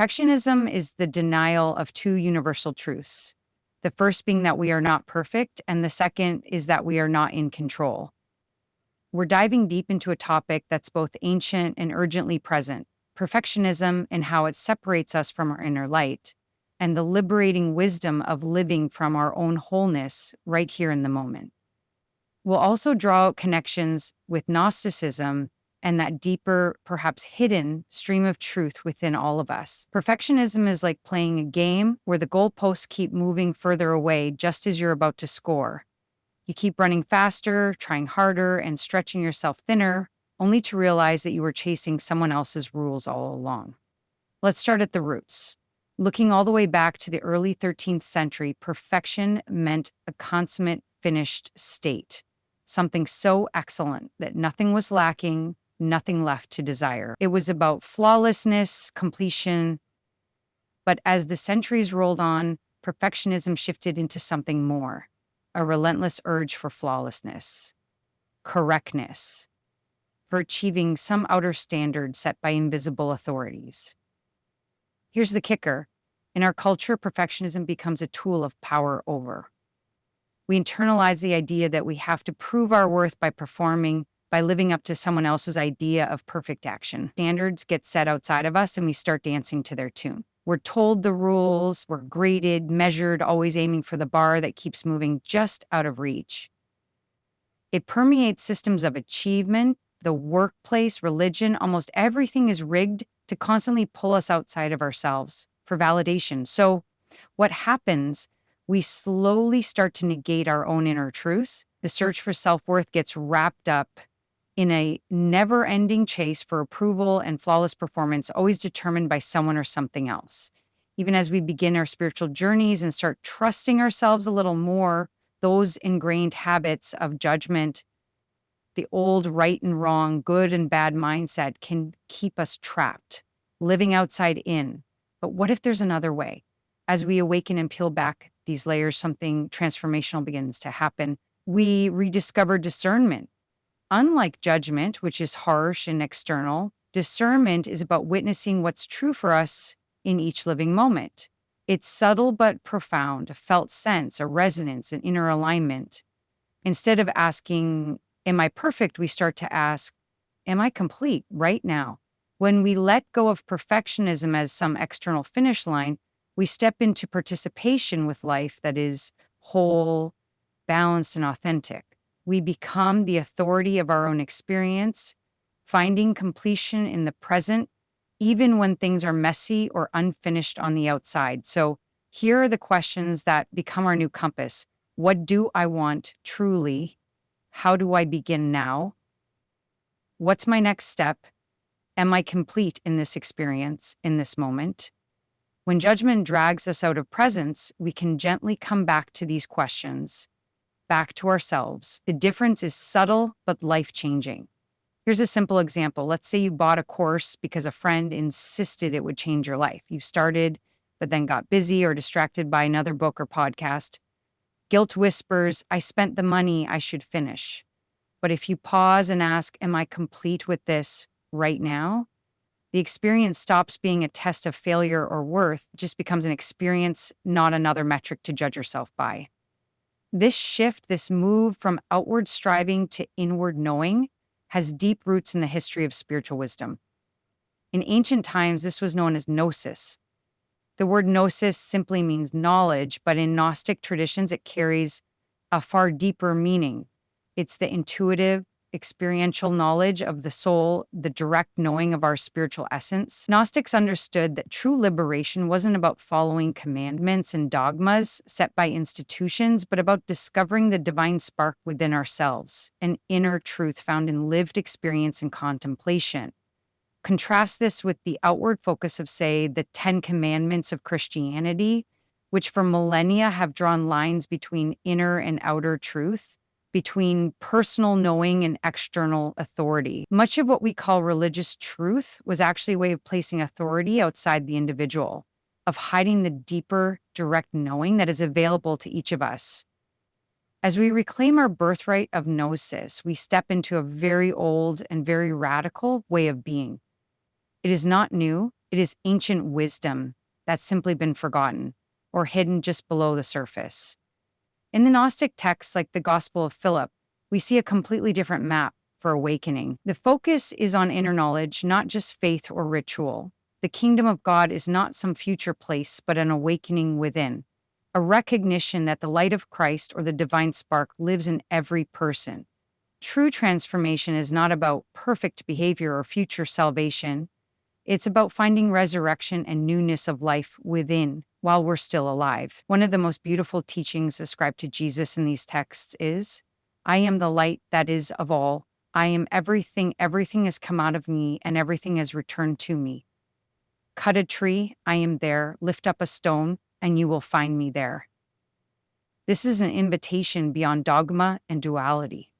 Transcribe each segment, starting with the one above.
Perfectionism is the denial of two universal truths. The first being that we are not perfect, and the second is that we are not in control. We're diving deep into a topic that's both ancient and urgently present: perfectionism and how it separates us from our inner light, and the liberating wisdom of living from our own wholeness right here in the moment. We'll also draw out connections with Gnosticism and that deeper, perhaps hidden stream of truth within all of us. Perfectionism is like playing a game where the goalposts keep moving further away just as you're about to score. You keep running faster, trying harder, and stretching yourself thinner, only to realize that you were chasing someone else's rules all along. Let's start at the roots. Looking all the way back to the early 13th century, perfection meant a consummate, finished state. Something so excellent that nothing was lacking, nothing left to desire. It was about flawlessness, completion. But as the centuries rolled on, perfectionism shifted into something more: a relentless urge for flawlessness, correctness, for achieving some outer standard set by invisible authorities. Here's the kicker. In our culture, perfectionism becomes a tool of power over. We internalize the idea that we have to prove our worth by performing, by living up to someone else's idea of perfect action. Standards get set outside of us and we start dancing to their tune. We're told the rules, we're graded, measured, always aiming for the bar that keeps moving just out of reach. It permeates systems of achievement, the workplace, religion. Almost everything is rigged to constantly pull us outside of ourselves for validation. So what happens? We slowly start to negate our own inner truths. The search for self-worth gets wrapped up in a never-ending chase for approval and flawless performance, always determined by someone or something else. Even as we begin our spiritual journeys and start trusting ourselves a little more, those ingrained habits of judgment, the old right and wrong, good and bad mindset can keep us trapped, living outside in. But what if there's another way? As we awaken and peel back these layers, something transformational begins to happen. We rediscover discernment. Unlike judgment, which is harsh and external, discernment is about witnessing what's true for us in each living moment. It's subtle but profound, a felt sense, a resonance, an inner alignment. Instead of asking, am I perfect? We start to ask, am I complete right now? When we let go of perfectionism as some external finish line, we step into participation with life that is whole, balanced, and authentic. We become the authority of our own experience, finding completion in the present, even when things are messy or unfinished on the outside. So here are the questions that become our new compass. What do I want truly? How do I begin now? What's my next step? Am I complete in this experience, in this moment? When judgment drags us out of presence, we can gently come back to these questions, back to ourselves. The difference is subtle but life-changing. Here's a simple example. Let's say you bought a course because a friend insisted it would change your life. You started, but then got busy or distracted by another book or podcast. Guilt whispers, I spent the money, I should finish. But if you pause and ask, am I complete with this right now? The experience stops being a test of failure or worth, it just becomes an experience, not another metric to judge yourself by. This shift, this move from outward striving to inward knowing, has deep roots in the history of spiritual wisdom. In ancient times, this was known as gnosis. The word gnosis simply means knowledge, but in Gnostic traditions, it carries a far deeper meaning. It's the intuitive, experiential knowledge of the soul, the direct knowing of our spiritual essence. Gnostics understood that true liberation wasn't about following commandments and dogmas set by institutions, but about discovering the divine spark within ourselves, an inner truth found in lived experience and contemplation. Contrast this with the outward focus of, say, the 10 Commandments of Christianity, which for millennia have drawn lines between inner and outer truth, between personal knowing and external authority. Much of what we call religious truth was actually a way of placing authority outside the individual, of hiding the deeper, direct knowing that is available to each of us. As we reclaim our birthright of gnosis, we step into a very old and very radical way of being. It is not new, It is ancient wisdom that's simply been forgotten or hidden just below the surface. In the Gnostic texts like the Gospel of Philip, we see a completely different map for awakening. The focus is on inner knowledge, not just faith or ritual. The kingdom of God is not some future place, but an awakening within, a recognition that the light of Christ or the divine spark lives in every person. True transformation is not about perfect behavior or future salvation. It's about finding resurrection and newness of life within while we're still alive. One of the most beautiful teachings ascribed to Jesus in these texts is, I am the light that is of all. I am everything. Everything has come out of me, and everything has returned to me. Cut a tree, I am there. Lift up a stone, and you will find me there. This is an invitation beyond dogma and duality.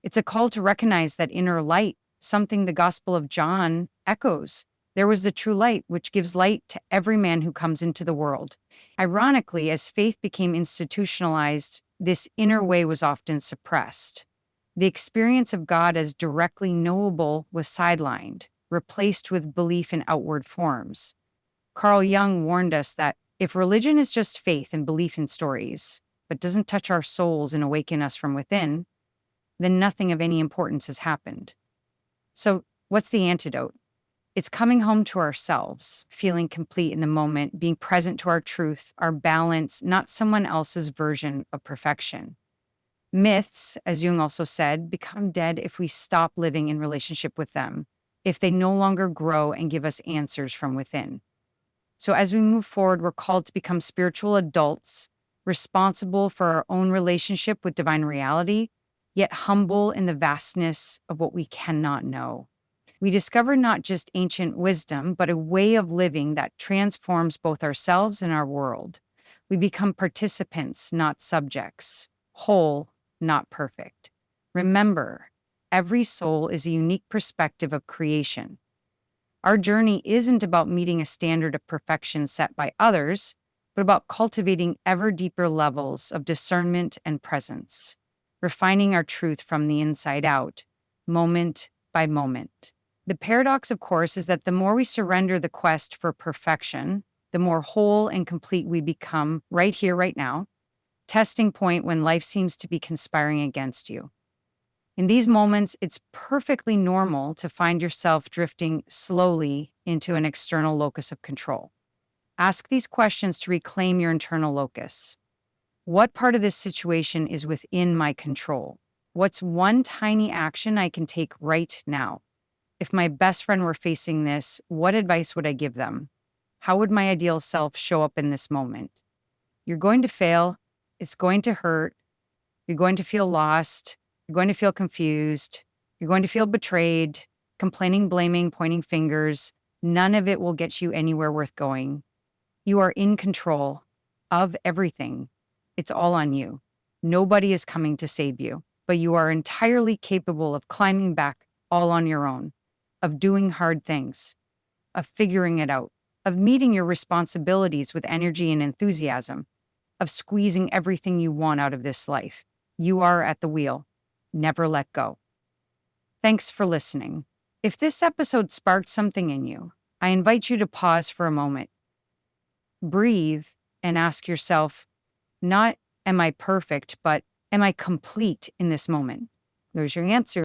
It's a call to recognize that inner light, something the Gospel of John echoes. There was the true light, which gives light to every man who comes into the world. Ironically, as faith became institutionalized, this inner way was often suppressed. The experience of God as directly knowable was sidelined, replaced with belief in outward forms. Carl Jung warned us that if religion is just faith and belief in stories, but doesn't touch our souls and awaken us from within, then nothing of any importance has happened. So, what's the antidote? It's coming home to ourselves, feeling complete in the moment, being present to our truth, our balance, not someone else's version of perfection. Myths, as Jung also said, become dead if we stop living in relationship with them, if they no longer grow and give us answers from within. So as we move forward, we're called to become spiritual adults, responsible for our own relationship with divine reality, yet humble in the vastness of what we cannot know. We discover not just ancient wisdom, but a way of living that transforms both ourselves and our world. We become participants, not subjects, whole, not perfect. Remember, every soul is a unique perspective of creation. Our journey isn't about meeting a standard of perfection set by others, but about cultivating ever deeper levels of discernment and presence, refining our truth from the inside out, moment by moment. The paradox, of course, is that the more we surrender the quest for perfection, the more whole and complete we become right here, right now, testing point when life seems to be conspiring against you. In these moments, it's perfectly normal to find yourself drifting slowly into an external locus of control. Ask these questions to reclaim your internal locus. What part of this situation is within my control? What's one tiny action I can take right now? If my best friend were facing this, what advice would I give them? How would my ideal self show up in this moment? You're going to fail. It's going to hurt. You're going to feel lost. You're going to feel confused. You're going to feel betrayed, complaining, blaming, pointing fingers. None of it will get you anywhere worth going. You are in control of everything. It's all on you. Nobody is coming to save you, but you are entirely capable of climbing back all on your own, of doing hard things, of figuring it out, of meeting your responsibilities with energy and enthusiasm, of squeezing everything you want out of this life. You are at the wheel. Never let go. Thanks for listening. If this episode sparked something in you, I invite you to pause for a moment. Breathe and ask yourself, not am I perfect, but am I complete in this moment? There's your answer.